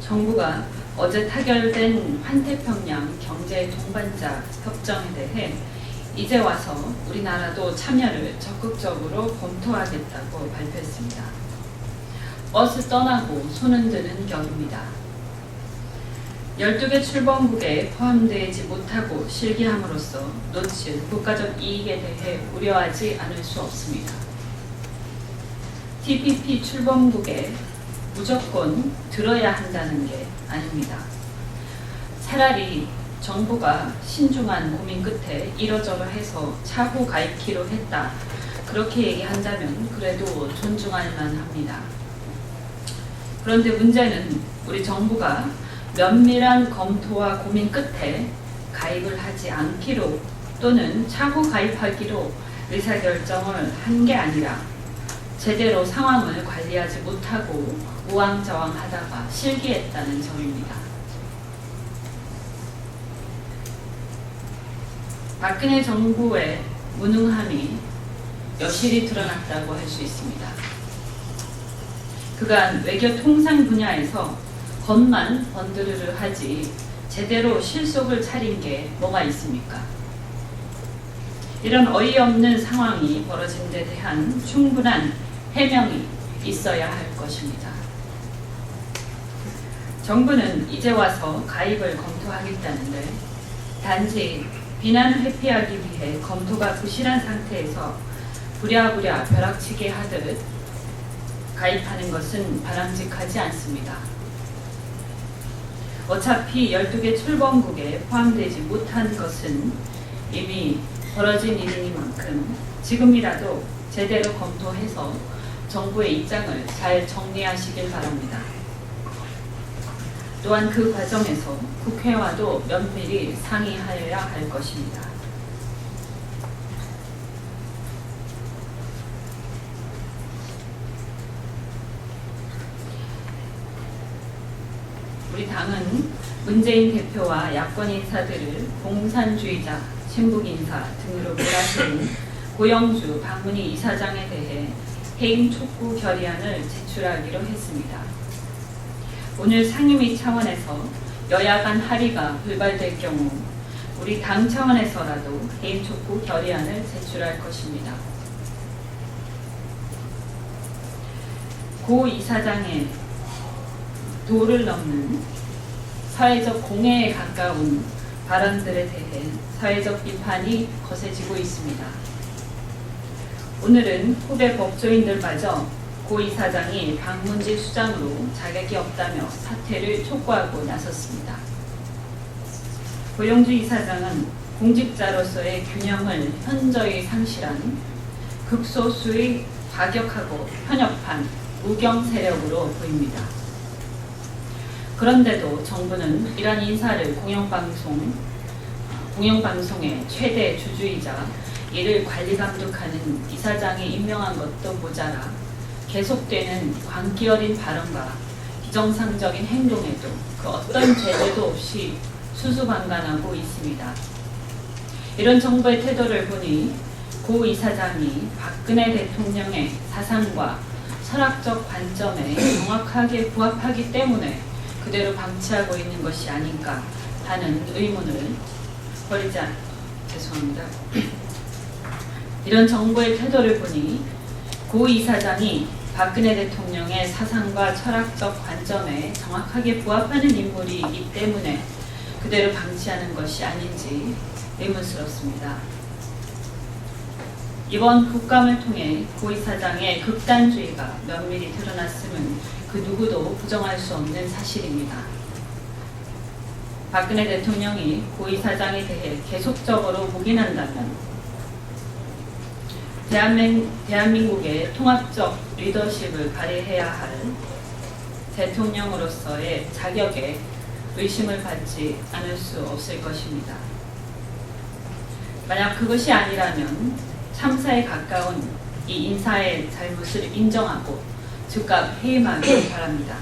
정부가 어제 타결된 환태평양 경제 동반자 협정에 대해 이제 와서 우리나라도 참여를 적극적으로 검토하겠다고 발표했습니다. 버스 떠나고 손은 드는 격입니다. 12개 출범국에 포함되지 못하고 실기함으로써 놓칠 국가적 이익에 대해 우려하지 않을 수 없습니다. TPP 출범국에 무조건 들어야 한다는 게 아닙니다. 차라리 정부가 신중한 고민 끝에 이러저러 해서 차후 가입키로 했다, 그렇게 얘기한다면 그래도 존중할 만합니다. 그런데 문제는 우리 정부가 면밀한 검토와 고민 끝에 가입을 하지 않기로 또는 차후 가입하기로 의사결정을 한 게 아니라 제대로 상황을 관리하지 못하고 우왕좌왕하다가 실기했다는 점입니다. 박근혜 정부의 무능함이 여실히 드러났다고 할 수 있습니다. 그간 외교 통상 분야에서 겉만 번드르르 하지 제대로 실속을 차린 게 뭐가 있습니까? 이런 어이없는 상황이 벌어진 데 대한 충분한 해명이 있어야 할 것입니다. 정부는 이제 와서 가입을 검토하겠다는데 단지 비난을 회피하기 위해 검토가 부실한 상태에서 부랴부랴 벼락치기 하듯 가입하는 것은 바람직하지 않습니다. 어차피 12개 출범국에 포함되지 못한 것은 이미 벌어진 일이니만큼 지금이라도 제대로 검토해서 정부의 입장을 잘 정리하시길 바랍니다. 또한 그 과정에서 국회와도 면밀히 상의하여야 할 것입니다. 우리 당은 문재인 대표와 야권 인사들을 공산주의자, 친북인사 등으로 몰아세운 고영주 박문희 이사장에 대해 해임 촉구 결의안을 제출하기로 했습니다. 오늘 상임위 차원에서 여야 간 합의가 불발될 경우 우리 당 차원에서라도 해임 촉구 결의안을 제출할 것입니다. 고 이사장의 도를 넘는 사회적 공해에 가까운 발언들에 대해 사회적 비판이 거세지고 있습니다. 오늘은 후배 법조인들마저 고 이사장이 방문지 수장으로 자격이 없다며 사퇴를 촉구하고 나섰습니다. 고영주 이사장은 공직자로서의 균형을 현저히 상실한 극소수의 과격하고 편협한 우경 세력으로 보입니다. 그런데도 정부는 이러한 인사를 공영방송의 최대 주주이자 이를 관리 감독하는 이사장이 임명한 것도 모자라 계속되는 광기 어린 발언과 비정상적인 행동에도 그 어떤 제재도 없이 수수방관하고 있습니다. 이런 정부의 태도를 보니 고 이사장이 박근혜 대통령의 사상과 철학적 관점에 정확하게 부합하기 때문에 그대로 방치하고 있는 것이 아닌가 하는 의문을 죄송합니다. 이런 정부의 태도를 보니 고 이사장이 박근혜 대통령의 사상과 철학적 관점에 정확하게 부합하는 인물이기 때문에 그대로 방치하는 것이 아닌지 의문스럽습니다. 이번 국감을 통해 고 이사장의 극단주의가 면밀히 드러났음은 그 누구도 부정할 수 없는 사실입니다. 박근혜 대통령이 고 이사장에 대해 계속적으로 묵인한다면 대한민국의 통합적 리더십을 발휘해야 할 대통령으로서의 자격에 의심을 받지 않을 수 없을 것입니다. 만약 그것이 아니라면 참사에 가까운 이 인사의 잘못을 인정하고 즉각 해임하기 바랍니다.